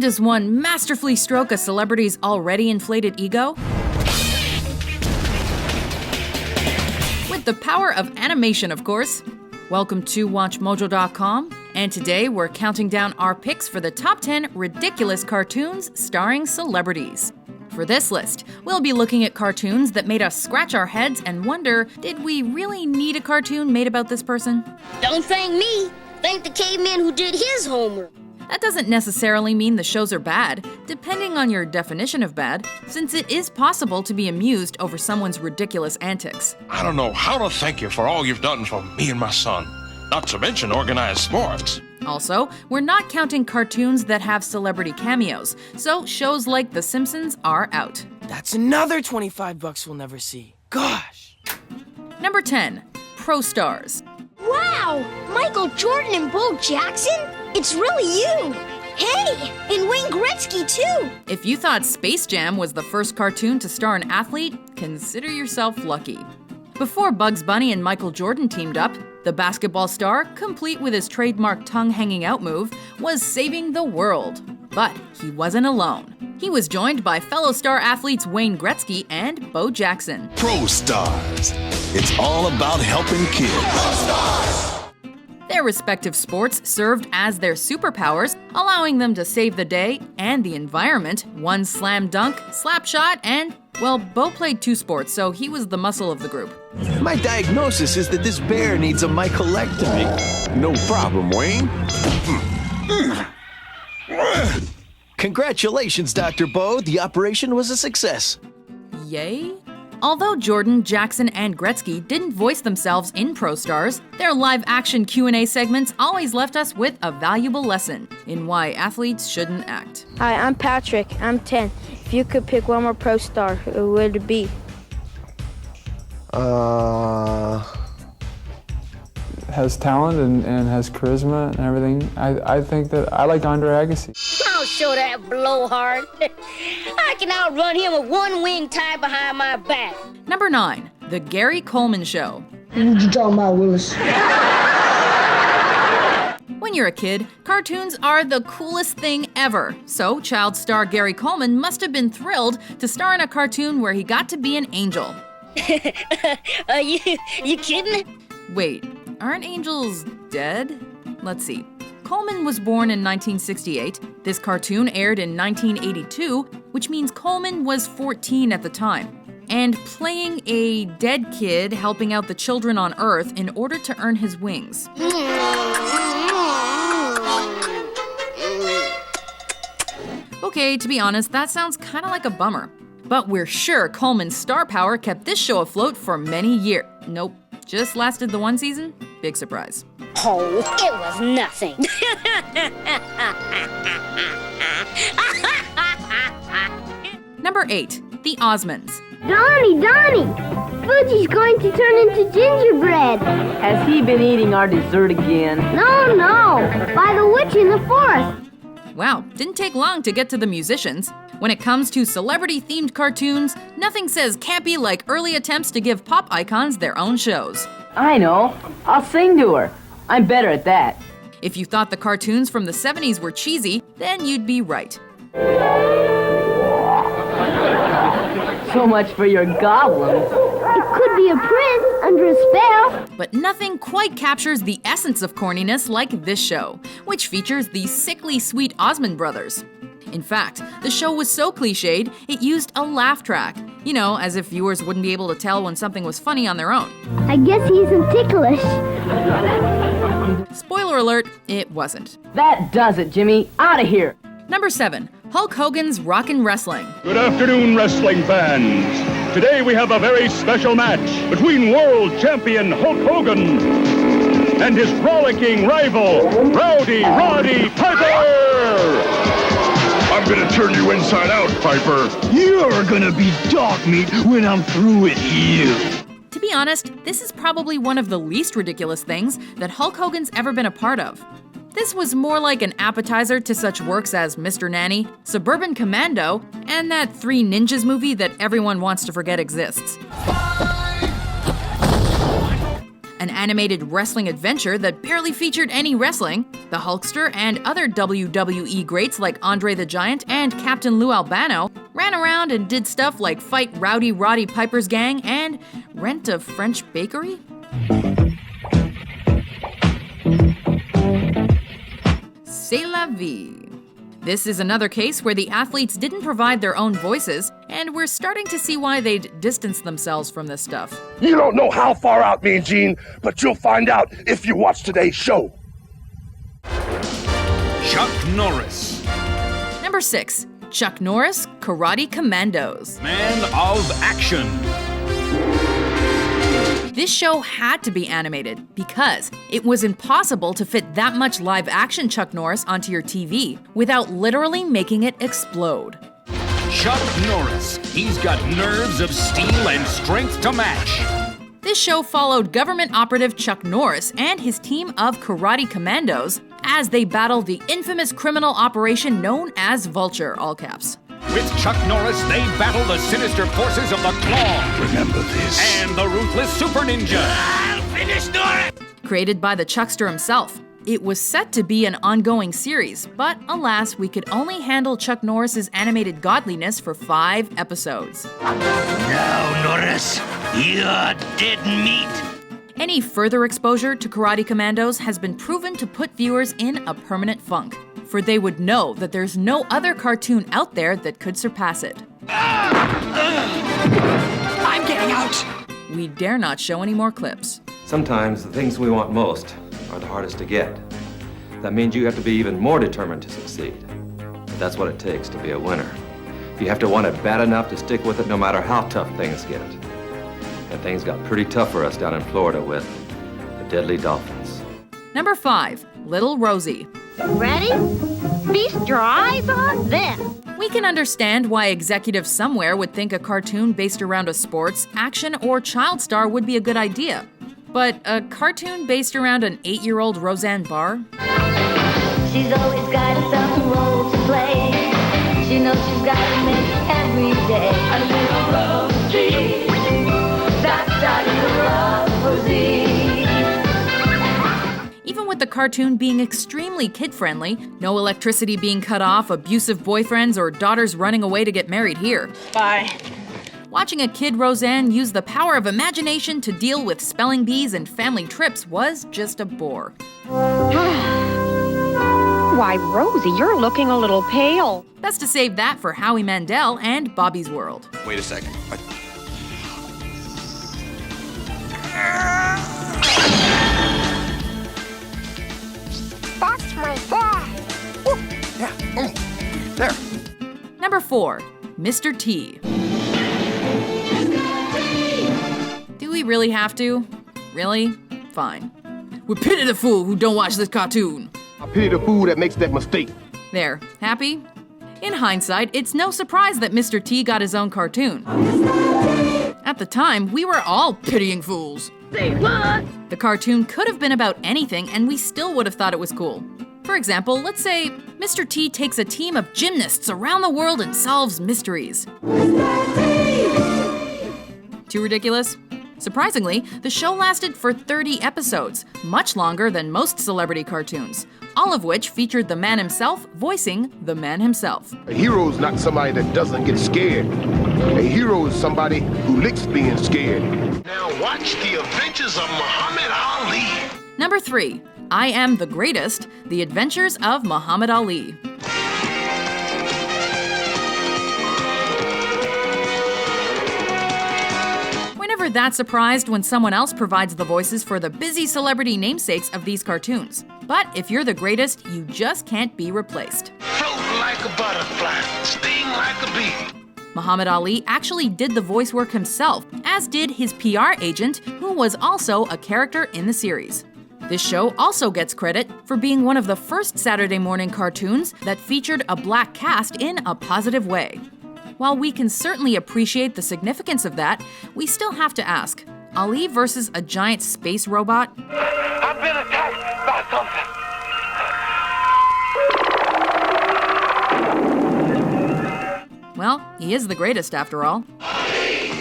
does one masterfully stroke a celebrity's already inflated ego? With the power of animation, of course. Welcome to WatchMojo.com, and today we're counting down our picks for the top 10 ridiculous cartoons starring celebrities. For this list, we'll be looking at cartoons that made us scratch our heads and wonder, did we really need a cartoon made about this person? Don't thank me. Thank the caveman who did his homework. That doesn't necessarily mean the shows are bad, depending on your definition of bad, since it is possible to be amused over someone's ridiculous antics. I don't know how to thank you for all you've done for me and my son, not to mention organized sports. Also, we're not counting cartoons that have celebrity cameos, so shows like The Simpsons are out. That's another $25 we'll never see. Gosh! Number 10. ProStars. Wow! Michael Jordan and Bo Jackson? It's really you! Hey! And Wayne Gretzky, too! If you thought Space Jam was the first cartoon to star an athlete, consider yourself lucky. Before Bugs Bunny and Michael Jordan teamed up, the basketball star, complete with his trademark tongue-hanging-out move, was saving the world. But he wasn't alone. He was joined by fellow star athletes Wayne Gretzky and Bo Jackson. ProStars. It's all about helping kids. ProStars. Their respective sports served as their superpowers, allowing them to save the day and the environment. One slam dunk, slap shot, and, well, Bo played two sports, so he was the muscle of the group. My diagnosis is that this bear needs a mycolectomy. No problem, Wayne. Congratulations, Dr. Bo. The operation was a success. Yay? Although Jordan, Jackson, and Gretzky didn't voice themselves in ProStars, their live-action Q&A segments always left us with a valuable lesson in why athletes shouldn't act. Hi, I'm Patrick. I'm 10. If you could pick one more pro star, who would it be? Has talent and has charisma and everything. I think that I like Andre Agassi. I'll show that blowhard. I can outrun him with one wing tied behind my back. Number 9. The Gary Coleman Show. What you talking about, Willis? When you're a kid, cartoons are the coolest thing ever. So, child star Gary Coleman must have been thrilled to star in a cartoon where he got to be an angel. You kidding? Wait, aren't angels dead? Let's see. Coleman was born in 1968. This cartoon aired in 1982, which means Coleman was 14 at the time. And playing a dead kid helping out the children on Earth in order to earn his wings. Okay, to be honest, that sounds kind of like a bummer. But we're sure Coleman's star power kept this show afloat for many years. Nope, just lasted the one season? Big surprise. Oh, it was nothing. Number 8. The Osmonds. Donnie! Fuji's going to turn into gingerbread. Has he been eating our dessert again? No, by the witch in the forest. Wow, didn't take long to get to the musicians. When it comes to celebrity-themed cartoons, nothing says campy like early attempts to give pop icons their own shows. I know. I'll sing to her. I'm better at that. If you thought the cartoons from the 70s were cheesy, then you'd be right. So much for your goblins. It could be a prince under a spell. But nothing quite captures the essence of corniness like this show, which features the sickly sweet Osmond brothers. In fact, the show was so cliched, it used a laugh track. You know, as if viewers wouldn't be able to tell when something was funny on their own. I guess he isn't ticklish. Spoiler alert, it wasn't. That does it, Jimmy. Out of here. Number 7. Hulk Hogan's Rockin' Wrestling. Good afternoon, wrestling fans. Today we have a very special match between world champion Hulk Hogan and his rollicking rival, Rowdy Roddy Piper. I'm gonna turn you inside out, Piper. You're gonna be dog meat when I'm through with you. To be honest, this is probably one of the least ridiculous things that Hulk Hogan's ever been a part of. This was more like an appetizer to such works as Mr. Nanny, Suburban Commando, and that Three Ninjas movie that everyone wants to forget exists. an animated wrestling adventure that barely featured any wrestling, the Hulkster and other WWE greats like Andre the Giant and Captain Lou Albano ran around and did stuff like fight Rowdy Roddy Piper's gang and rent a French bakery? C'est la vie. This is another case where the athletes didn't provide their own voices, and we're starting to see why they'd distanced themselves from this stuff. You don't know how far out, Mean Gene, but you'll find out if you watch today's show. Chuck Norris. Number 6. Chuck Norris, Karate Kommandos. Man of action. This show had to be animated because it was impossible to fit that much live-action Chuck Norris onto your TV without literally making it explode. Chuck Norris. He's got nerves of steel and strength to match. This show followed government operative Chuck Norris and his team of Karate Kommandos as they battled the infamous criminal operation known as Vulture, all caps. With Chuck Norris, they battle the sinister forces of the Claw. Remember this. And the ruthless Super Ninja. I'll finish Norris! Created by the Chuckster himself, it was set to be an ongoing series, but alas, we could only handle Chuck Norris's animated godliness for 5 episodes. Now, Norris, you're dead meat. Any further exposure to Karate Kommandos has been proven to put viewers in a permanent funk, for they would know that there's no other cartoon out there that could surpass it. I'm getting out! We dare not show any more clips. Sometimes the things we want most are the hardest to get. That means you have to be even more determined to succeed. But that's what it takes to be a winner. You have to want it bad enough to stick with it no matter how tough things get. And things got pretty tough for us down in Florida with the Deadly Dolphins. Number 5, Little Rosey. Ready? Feast your eyes on this. We can understand why executives somewhere would think a cartoon based around a sports, action, or child star would be a good idea. But a cartoon based around an 8-year-old Roseanne Barr? She's always got some role to play. She knows she's got to make every day a little Rosey. That's our little Rosey. Even with the cartoon being extremely kid-friendly, no electricity being cut off, abusive boyfriends, or daughters running away to get married here. Bye. Watching a kid Roseanne use the power of imagination to deal with spelling bees and family trips was just a bore. Why, Rosie, you're looking a little pale. Best to save that for Howie Mandel and Bobby's World. Wait a second. That's my hair. Yeah. There. Number 4, Mr. T. Do we really have to? Really? Fine. We pity the fool who don't watch this cartoon. I pity the fool that makes that mistake. There, happy? In hindsight, it's no surprise that Mr. T got his own cartoon. At the time, we were all pitying fools. Say what? The cartoon could have been about anything and we still would have thought it was cool. For example, let's say Mr. T takes a team of gymnasts around the world and solves mysteries. Too ridiculous? Surprisingly, the show lasted for 30 episodes, much longer than most celebrity cartoons, all of which featured the man himself voicing the man himself. A hero is not somebody that doesn't get scared. A hero is somebody who licks being scared. Now watch the adventures of Muhammad Ali. Number 3, I Am the Greatest, The Adventures of Muhammad Ali. We're never that surprised when someone else provides the voices for the busy celebrity namesakes of these cartoons. But if you're the greatest, you just can't be replaced. Float like a butterfly, sting like a bee. Muhammad Ali actually did the voice work himself, as did his PR agent, who was also a character in the series. This show also gets credit for being one of the first Saturday morning cartoons that featured a black cast in a positive way. While we can certainly appreciate the significance of that, we still have to ask, Ali versus a giant space robot? I've been attacked by something. Well, he is the greatest after all. Ali,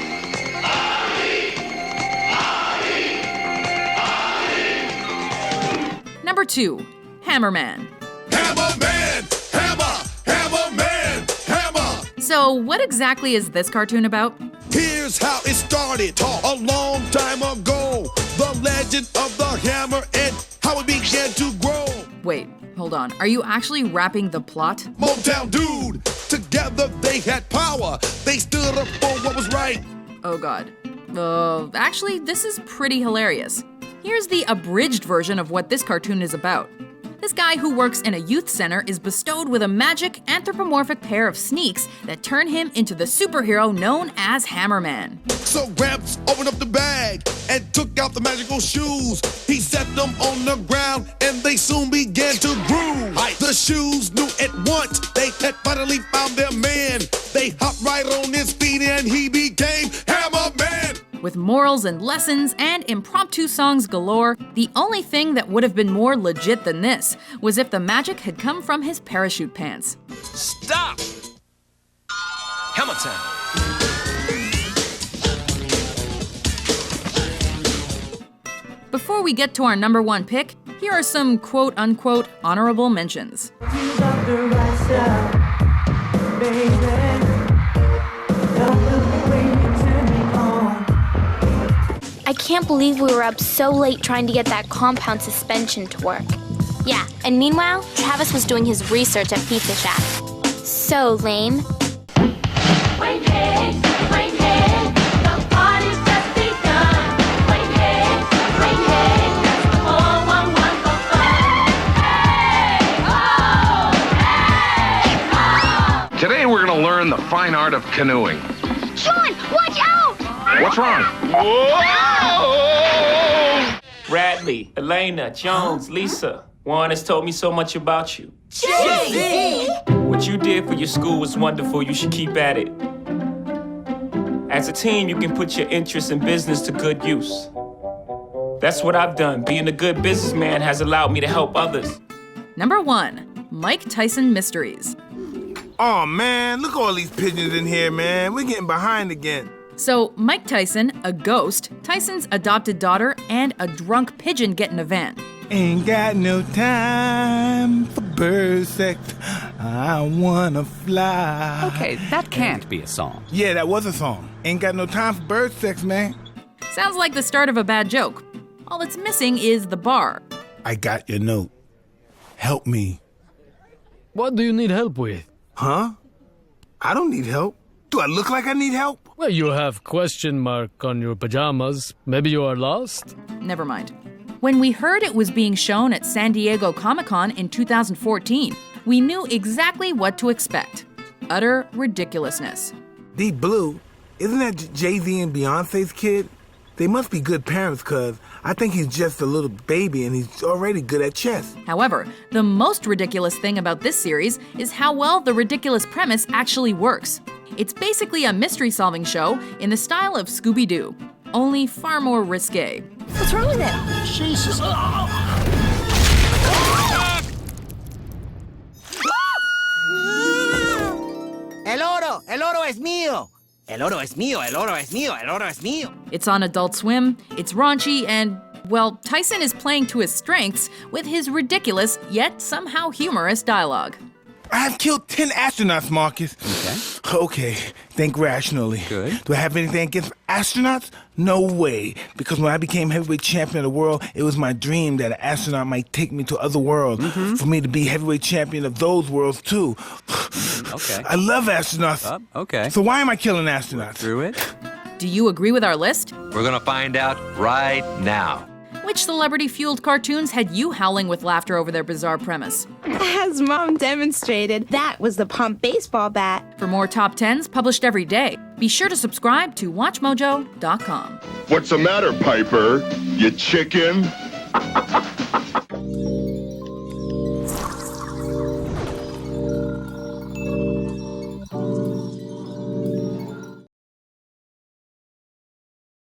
Ali, Ali, Ali. 2, Hammerman. Hammerman! Hammerman! Hammer! So what exactly is this cartoon about? Here's how it started a long time ago. The legend of the hammer and how it began to grow. Wait, hold on. Are you actually rapping the plot? Motown dude, together they had power. They stood up for what was right. Oh god. Actually, this is pretty hilarious. Here's the abridged version of what this cartoon is about. This guy who works in a youth center is bestowed with a magic anthropomorphic pair of sneaks that turn him into the superhero known as Hammerman. So Gramps opened up the bag and took out the magical shoes. He set them on the ground and they soon began to groove. The shoes knew at once they had finally found their man. They hopped right on his feet and he became Hammerman. With morals and lessons and impromptu songs galore, the only thing that would have been more legit than this was if the magic had come from his parachute pants. Stop! Hammer time. Before we get to our number 1 pick, here are some quote-unquote honorable mentions. I can't believe we were up so late trying to get that compound suspension to work. Yeah, and meanwhile, Travis was doing his research at Pizza Shack. So lame. Wait, hey, the party's just begun. Wait, hey, that's the 411 for fun. Hey, oh. Today we're going to learn the fine art of canoeing. Sean, watch out! What's wrong? Bradley, Elena, Jones, Lisa. Juan has told me so much about you. Jay-Z! What you did for your school was wonderful. You should keep at it. As a team, you can put your interests in business to good use. That's what I've done. Being a good businessman has allowed me to help others. Number 1, Mike Tyson Mysteries. Oh man, look at all these pigeons in here, man. We're getting behind again. So, Mike Tyson, a ghost, Tyson's adopted daughter, and a drunk pigeon get in a van. Ain't got no time for bird sex. I wanna fly. Okay, that can't be a song. Yeah, that was a song. Ain't got no time for bird sex, man. Sounds like the start of a bad joke. All it's missing is the bar. I got your note. Help me. What do you need help with? Huh? I don't need help. Do I look like I need help? Well, you have question mark on your pajamas. Maybe you are lost? Never mind. When we heard it was being shown at San Diego Comic-Con in 2014, we knew exactly what to expect. Utter ridiculousness. Deep Blue, isn't that Jay-Z and Beyonce's kid? They must be good parents, cuz I think he's just a little baby and he's already good at chess. However, the most ridiculous thing about this series is how well the ridiculous premise actually works. It's basically a mystery-solving show in the style of Scooby-Doo, only far more risque. What's wrong with him? Jesus. El oro es mío. El oro es mío, el oro es mío, el oro es mío. It's on Adult Swim, it's raunchy, and, well, Tyson is playing to his strengths with his ridiculous, yet somehow humorous dialogue. I have killed 10 astronauts, Marcus. Okay, think rationally. Good. Do I have anything against astronauts? No way. Because when I became heavyweight champion of the world, it was my dream that an astronaut might take me to other worlds. For me to be heavyweight champion of those worlds, too. Okay. I love astronauts. Okay. So why am I killing astronauts? Through it? Do you agree with our list? We're gonna find out right now. Which celebrity-fueled cartoons had you howling with laughter over their bizarre premise? As Mom demonstrated, that was the pump baseball bat. For more top 10s published every day, be sure to subscribe to WatchMojo.com. What's the matter, Piper? You chicken?